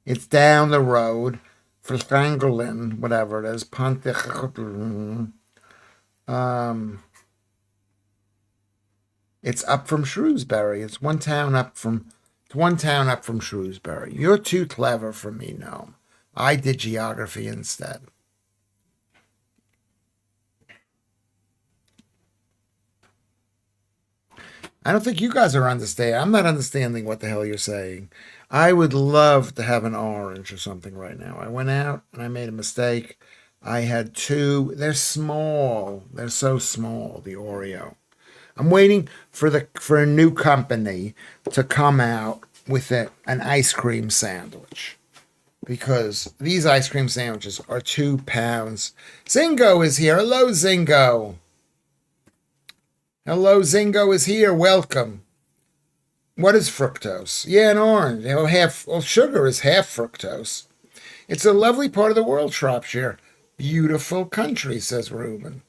It's down the road for Llangollen, whatever it is. It's up from Shrewsbury. It's one town up from Shrewsbury. You're too clever for me, Gnome. I did geography instead. I don't think you guys are understanding. I'm not understanding what the hell you're saying. I would love to have an orange or something right now. I went out and I made a mistake. I had two. They're small. They're so small, the Oreo. I'm waiting for a new company to come out with an ice cream sandwich because these ice cream sandwiches are 2 pounds. Zingo is here. Hello, Zingo. Hello, Zingo is here. Welcome. What is fructose? Yeah, an orange. Sugar is half fructose. It's a lovely part of the world, Shropshire. Beautiful country, says Reuben.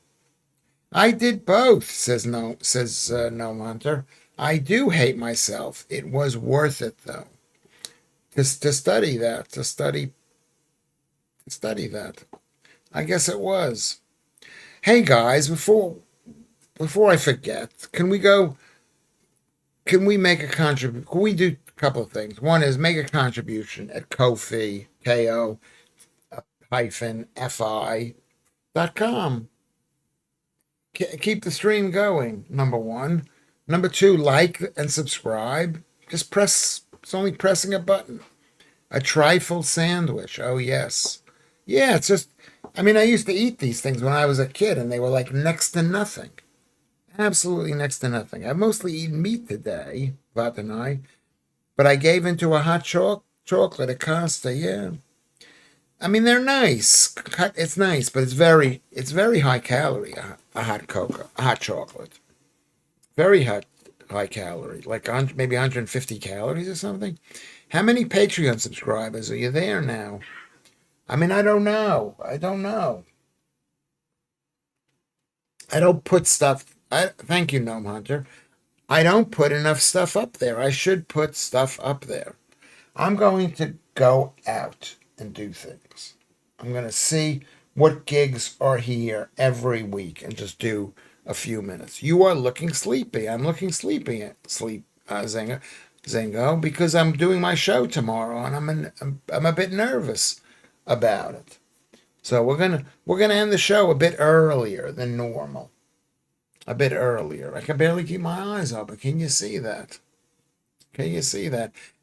I did both, says Gnome Hunter. I do hate myself. It was worth it though. To study that. To study that. I guess it was. Hey guys, before I forget, can we make a contribution? Can we do a couple of things? One is make a contribution at Ko-fi, Ko-fi.com. Keep the stream going, number one. Number two, like and subscribe. It's only pressing a button. A trifle sandwich. Oh, yes. Yeah, it's just, I used to eat these things when I was a kid and they were like next to nothing. Absolutely next to nothing. I've mostly eaten meat today, Vat and I, but I gave into a hot chocolate at Costa, yeah. They're nice. It's nice, but it's very high calorie. A hot chocolate, very high calorie, like maybe 150 calories or something. How many Patreon subscribers are you there now? I don't know. I don't put stuff. Thank you, Gnome Hunter. I don't put enough stuff up there. I should put stuff up there. I'm going to go out and do things. I'm going to see what gigs are here every week and just do a few minutes. You are looking sleepy. I'm looking sleepy. Zingo, because I'm doing my show tomorrow and I'm a bit nervous about it. So we're gonna end the show a bit earlier than normal. A bit earlier. I can barely keep my eyes open. Can you see that?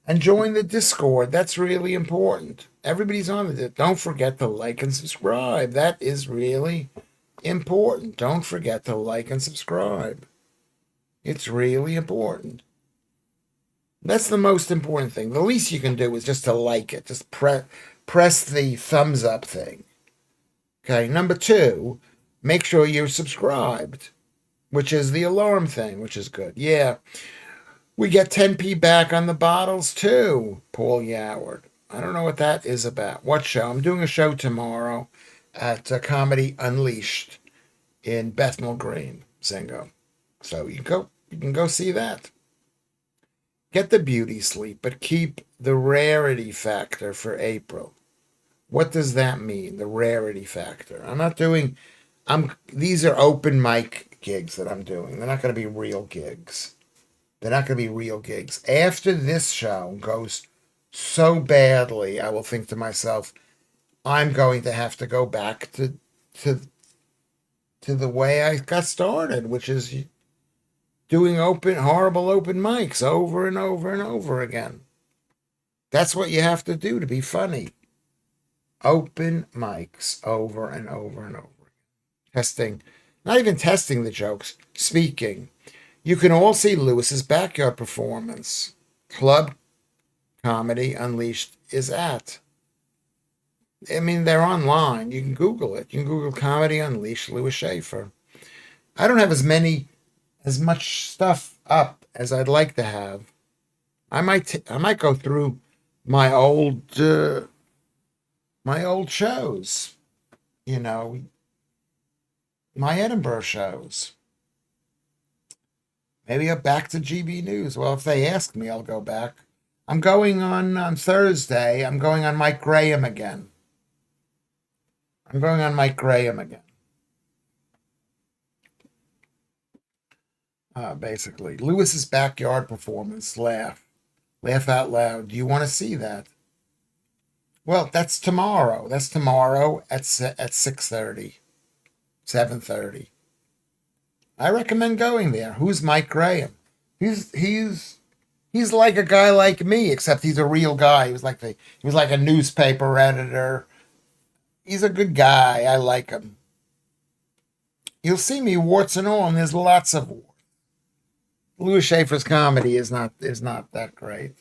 And join the Discord. That's really important. Everybody's on it. Don't forget to like and subscribe. That is really important. Don't forget to like and subscribe. It's really important. That's the most important thing. The least you can do is just to like it. Just press the thumbs up thing. Okay, number two, make sure you're subscribed, which is the alarm thing, which is good. Yeah. We get 10p back on the bottles too, Paul Yoward. I don't know what that is about. What show? I'm doing a show tomorrow at Comedy Unleashed in Bethnal Green, Zingo. So you can go see that. Get the beauty sleep, but keep the rarity factor for April. What does that mean? The rarity factor. These are open mic gigs that I'm doing. They're not going to be real gigs. After this show goes so badly, I will think to myself, I'm going to have to go back to the way I got started, which is doing horrible open mics over and over and over again. That's what you have to do to be funny. Open mics over and over and over. Testing, not even testing the jokes, speaking. You can all see Lewis's backyard performance. Club Comedy Unleashed is at. They're online. You can Google it. You can Google Comedy Unleashed Lewis Schaffer. I don't have as much stuff up as I'd like to have. I might go through my old my old shows, you know, my Edinburgh shows. Maybe I'll back to GB News. Well, if they ask me, I'll go back. I'm going on Thursday. I'm going on Mike Graham again. I'm going on Mike Graham again. Basically, Lewis's backyard performance. Laugh out loud. Do you want to see that? Well, that's tomorrow. That's tomorrow at 6:30, 7:30. I recommend going there. Who's Mike Graham? He's like a guy like me, except he's a real guy. He was like a newspaper editor. He's a good guy. I like him. You'll see me warts and all, and there's lots of warts. Lewis Schaffer's comedy is not that great.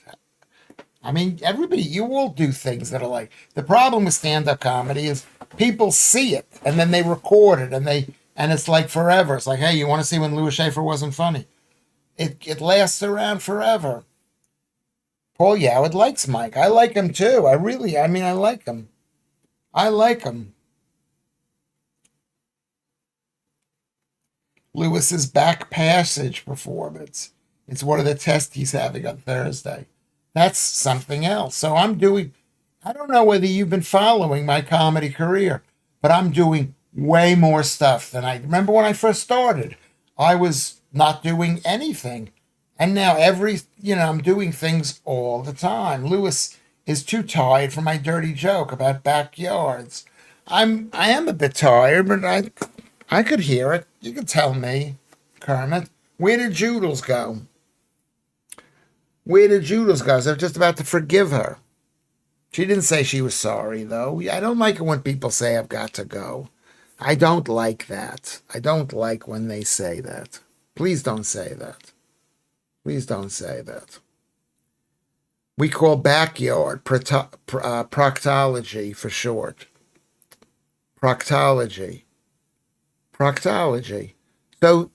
I mean, everybody, you all do things that are like the problem with stand-up comedy is people see it and then they record it and it's like forever. It's like, hey, you want to see when Lewis Schaffer wasn't funny? It lasts around forever. Paul Yoward likes Mike. I like him too. I like him. I like him. Lewis's back passage performance. It's one of the tests he's having on Thursday. That's something else. So I don't know whether you've been following my comedy career, but I'm doing way more stuff than I remember when I first started. I was not doing anything. And now I'm doing things all the time. Lewis is too tired for my dirty joke about backyards. I am a bit tired, but I could hear it. You could tell me, Kermit. Where did Joodles go? Where did Joodles go? They're just about to forgive her. She didn't say she was sorry, though. I don't like it when people say I've got to go. I don't like that. I don't like when they say that. Please don't say that. Please don't say that. We call backyard proctology for short. Proctology. Proctology. So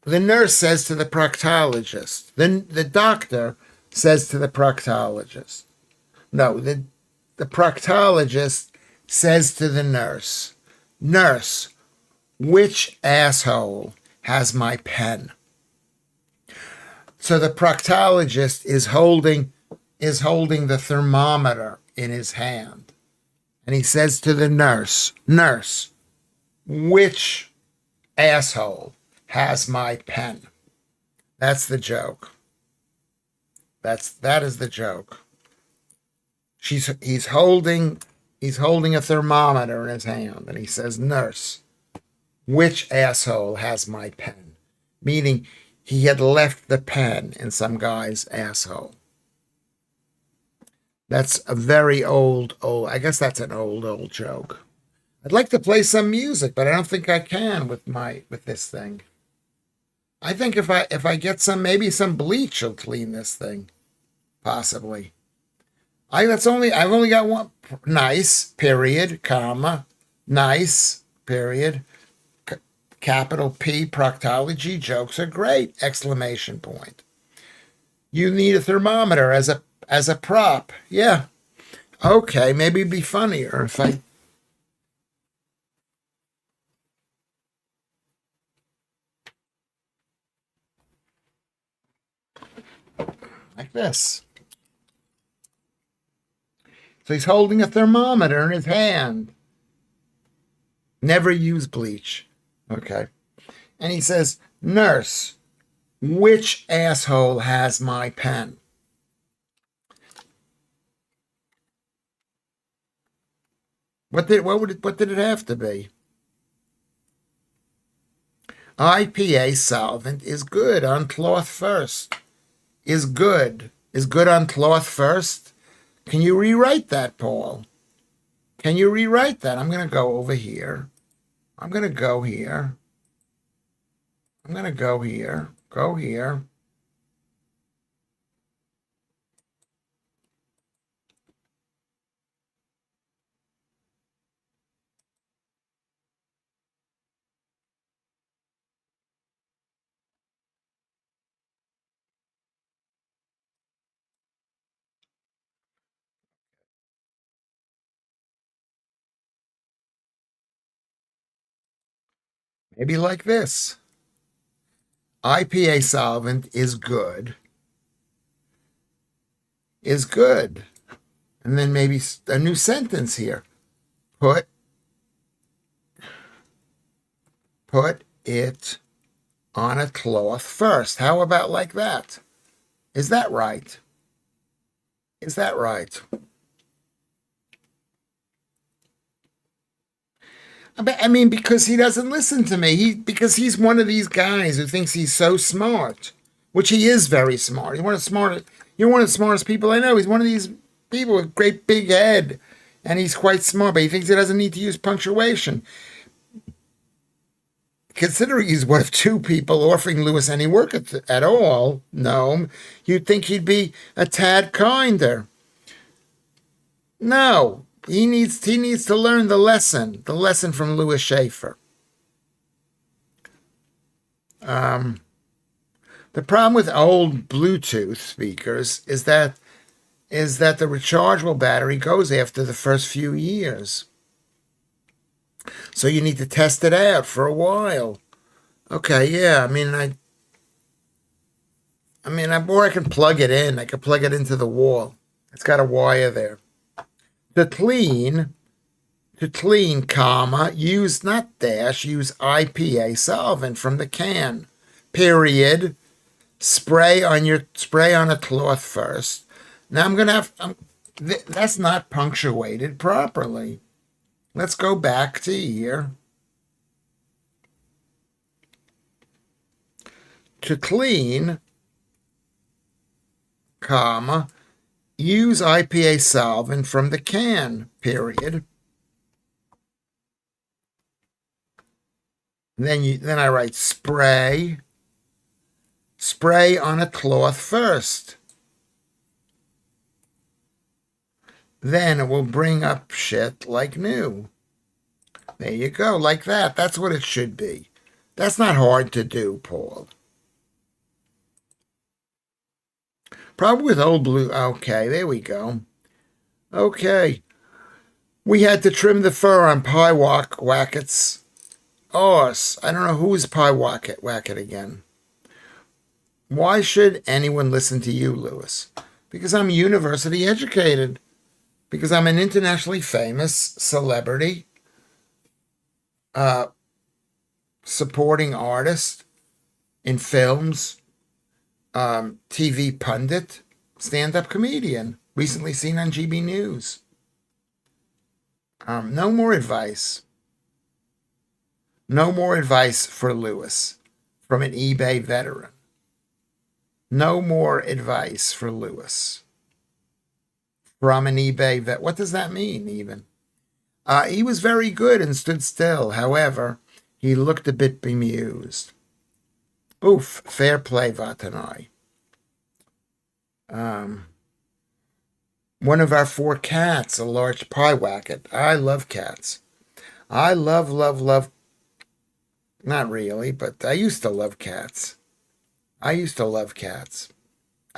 the nurse says to the proctologist, then the doctor says to the proctologist. No, the proctologist says to the nurse, Nurse, which asshole has my pen? So the proctologist is holding the thermometer in his hand. And he says to the nurse, Nurse, which asshole has my pen? That's the joke. That is the joke. He's holding a thermometer in his hand, and he says, Nurse, which asshole has my pen? Meaning he had left the pen in some guy's asshole. That's a very old. I guess that's an old joke. I'd like to play some music, but I don't think I can with this thing. I think if I get maybe some bleach will clean this thing. Possibly. I've only got one. Nice, period, comma, nice, period, capital P, proctology, jokes are great, exclamation point. You need a thermometer as a prop. Yeah. Okay, maybe it'd be funnier if I like this. So he's holding a thermometer in his hand. Never use bleach. Okay. And he says, Nurse, which asshole has my pen? What did it have to be? IPA solvent is good on cloth first. Is good. Is good on cloth first. Can you rewrite that, Paul? Can you rewrite that? I'm going to go over here. I'm going to go here. I'm going to go here. Go here. Maybe like this. IPA solvent is good. Is good. And then maybe a new sentence here. Put it on a cloth first. How about like that? Is that right? Is that right? I mean, because he doesn't listen to me. Because he's one of these guys who thinks he's so smart, which he is very smart. You're one of the smartest people I know. He's one of these people with great big head, and he's quite smart, but he thinks he doesn't need to use punctuation. Considering he's one of two people offering Lewis any work at all, no, you'd think he'd be a tad kinder. No, he needs to learn the lesson from Lewis Schaffer. The problem with old Bluetooth speakers is that the rechargeable battery goes after the first few years. So you need to test it out for a while. Okay, yeah, or I can plug it in. I can plug it into the wall. It's got a wire there. To clean, comma, use, not dash, use IPA solvent from the can. Period. Spray on a cloth first. Now that's not punctuated properly. Let's go back to here. To clean, comma, use IPA solvent from the can, period. Then I write spray on a cloth first. Then it will bring up shit like new. There you go, like that. That's what it should be. That's not hard to do, Paul. Probably with old blue. Okay, there we go. Okay. We had to trim the fur on Pie Wacket's horse. I don't know who's Pie Wacket again. Why should anyone listen to you, Lewis? Because I'm university educated. Because I'm an internationally famous celebrity, supporting artist in films, TV pundit, stand-up comedian, recently seen on GB News. No more advice. No more advice for Lewis from an eBay veteran. No more advice for Lewis from an eBay vet. What does that mean, even? He was very good and stood still. However, he looked a bit bemused. Oof, fair play, Vatanai. One of our 4 cats, a large pie wacket. I love cats. I love, not really, but I used to love cats. I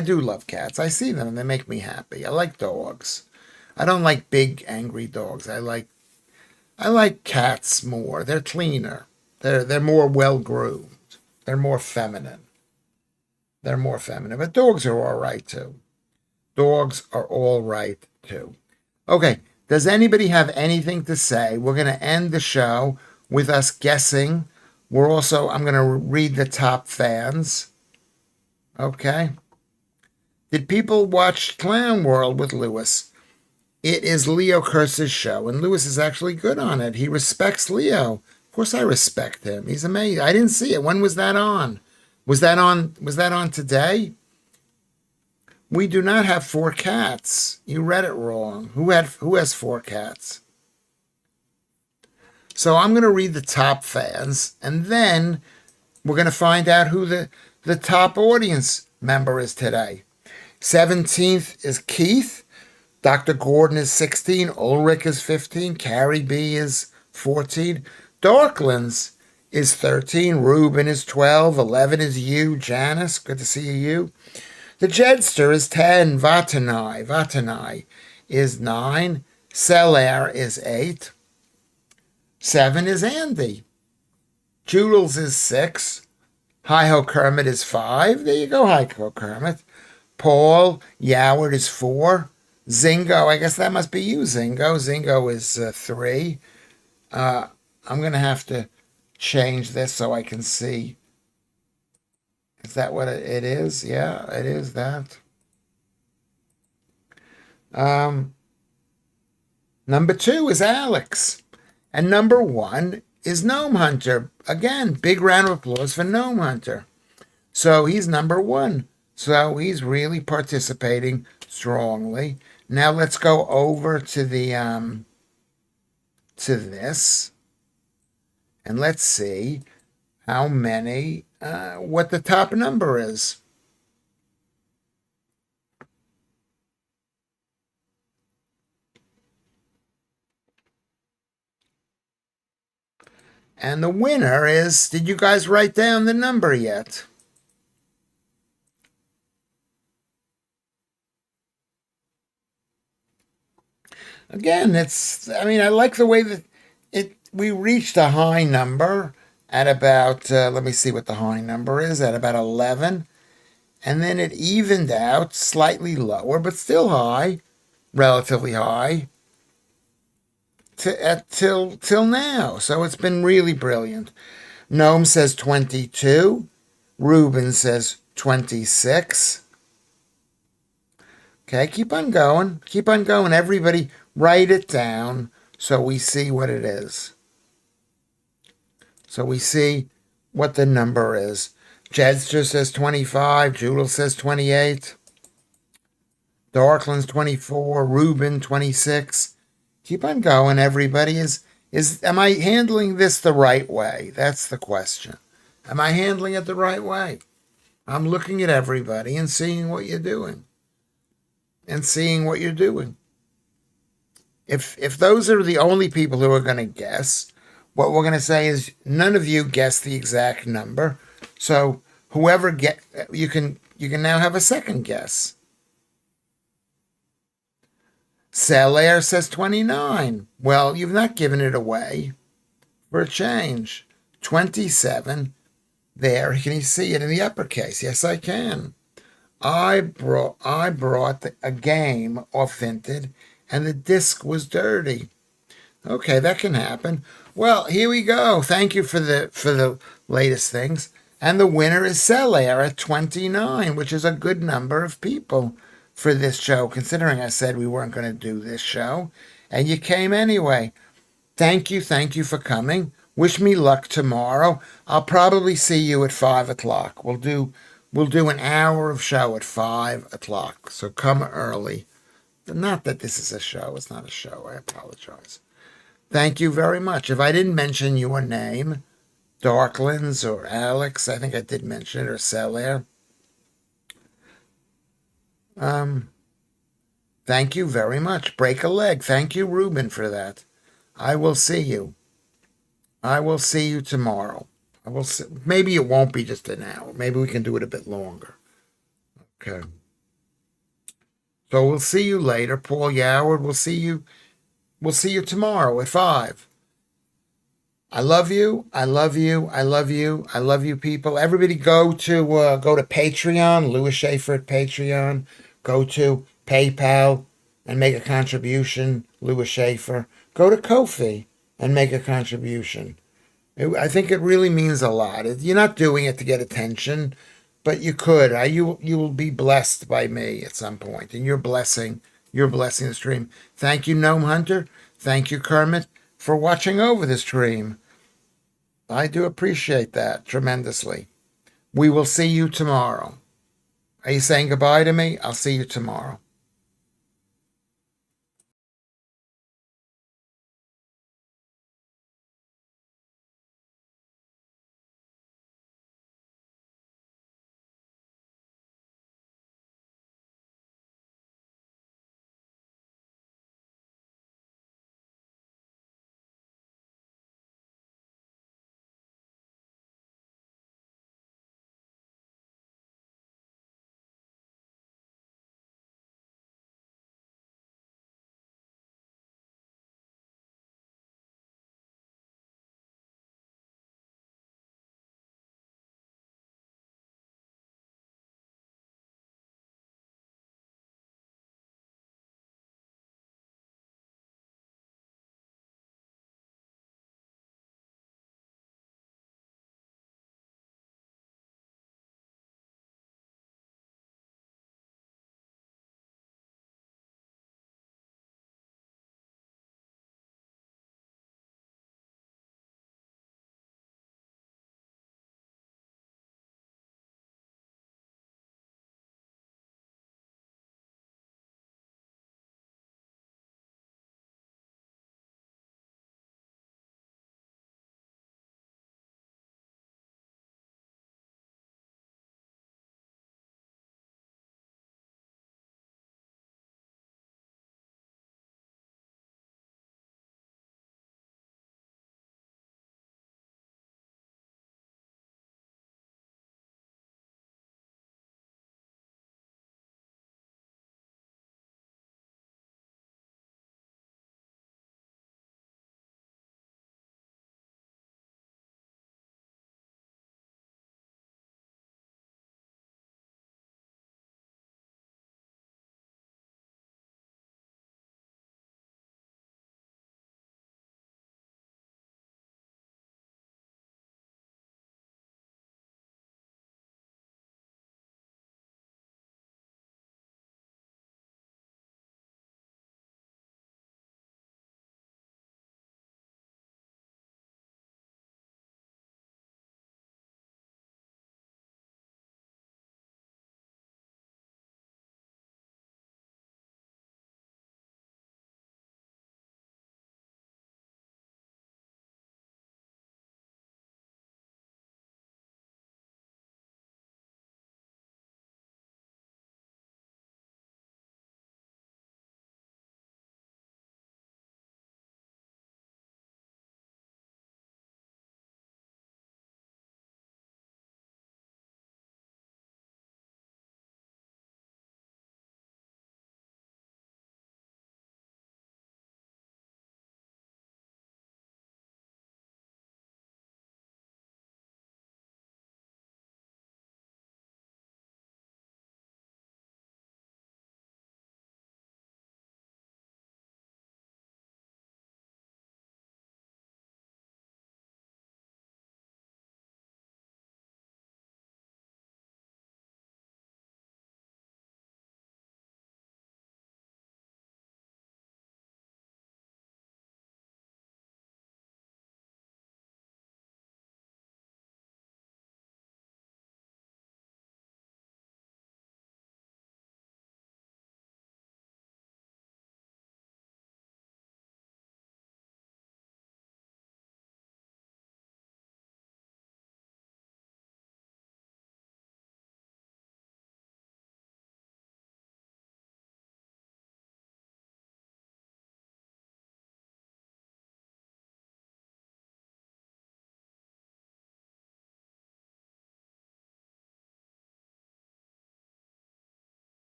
do love cats. I see them and they make me happy. I like dogs. I don't like big, angry dogs. I like cats more. They're cleaner. They're more well-groomed. They're more feminine. But dogs are all right, too. Okay, does anybody have anything to say? We're going to end the show with us guessing. I'm going to read the top fans. Okay. Did people watch Clown World with Lewis? It is Leo Kurtz's show, and Lewis is actually good on it. He respects Leo. Of course I respect him. He's amazing. I didn't see it. When was that on? Was that on today? We do not have 4 cats. You read it wrong. Who has 4 cats? So I'm going to read the top fans, and then we're going to find out who the top audience member is today. 17th is Keith. Dr. Gordon is 16. Ulrich is 15. Carrie B is 14. Darklands is 13. Ruben is 12. 11 is you, Janice. Good to see you. The Jedster is 10. Vatanai is 9. Celair is 8. 7 is Andy. Joodles is 6. Hi-Ho Kermit is 5. There you go, Hi-Ho Kermit. Paul Yoward is 4. Zingo, I guess that must be you, Zingo. Zingo is 3. I'm going to have to change this so I can see. Is that what it is? Yeah, it is that. Number 2 is Alex. And number 1 is Gnome Hunter. Again, big round of applause for Gnome Hunter. So he's number 1. So he's really participating strongly. Now let's go over to the to this, and let's see how many what the top number is. And the winner is, did you guys write down the number yet? Again, I like the way that we reached a high number at about, let me see what the high number is, at about 11. And then it evened out slightly lower, but still high, relatively high, till now. So it's been really brilliant. Gnome says 22. Ruben says 26. Okay, keep on going. Keep on going. Everybody write it down so we see what it is. So we see what the number is. Jedster says 25. Judel says 28. Darkland's 24. Ruben 26. Keep on going, everybody. Am I handling this the right way? That's the question. Am I handling it the right way? I'm looking at everybody and seeing what you're doing. If those are the only people who are going to guess, what we're going to say is none of you guess the exact number. So whoever you can now have a second guess. Selaire says 29. Well, you've not given it away for a change. 27. There, can you see it in the uppercase? Yes, I can. I brought a game off Vinted, and the disc was dirty. Okay, that can happen. Well, here we go. Thank you for the latest things. And the winner is Selaire at 29, which is a good number of people for this show, considering I said we weren't going to do this show. And you came anyway. Thank you for coming. Wish me luck tomorrow. I'll probably see you at 5 o'clock. We'll do an hour of show at 5 o'clock. So come early. Not that this is a show. It's not a show. I apologize. Thank you very much. If I didn't mention your name, Darklands or Alex, I think I did mention it, or Selaire. Thank you very much. Break a leg. Thank you, Ruben, for that. I will see you. I will see you tomorrow. Maybe it won't be just an hour. Maybe we can do it a bit longer. Okay. So we'll see you later, Paul Yoward. We'll see you tomorrow at 5. I love you. I love you. I love you. I love you, people. Everybody go to Patreon, Lewis Schaffer at Patreon. Go to PayPal and make a contribution, Lewis Schaffer. Go to Ko-fi and make a contribution. I think it really means a lot. You're not doing it to get attention, but you could. You will be blessed by me at some point, and you're blessing the stream. Thank you, Gnome Hunter. Thank you, Kermit, for watching over the stream. I do appreciate that tremendously. We will see you tomorrow. Are you saying goodbye to me? I'll see you tomorrow.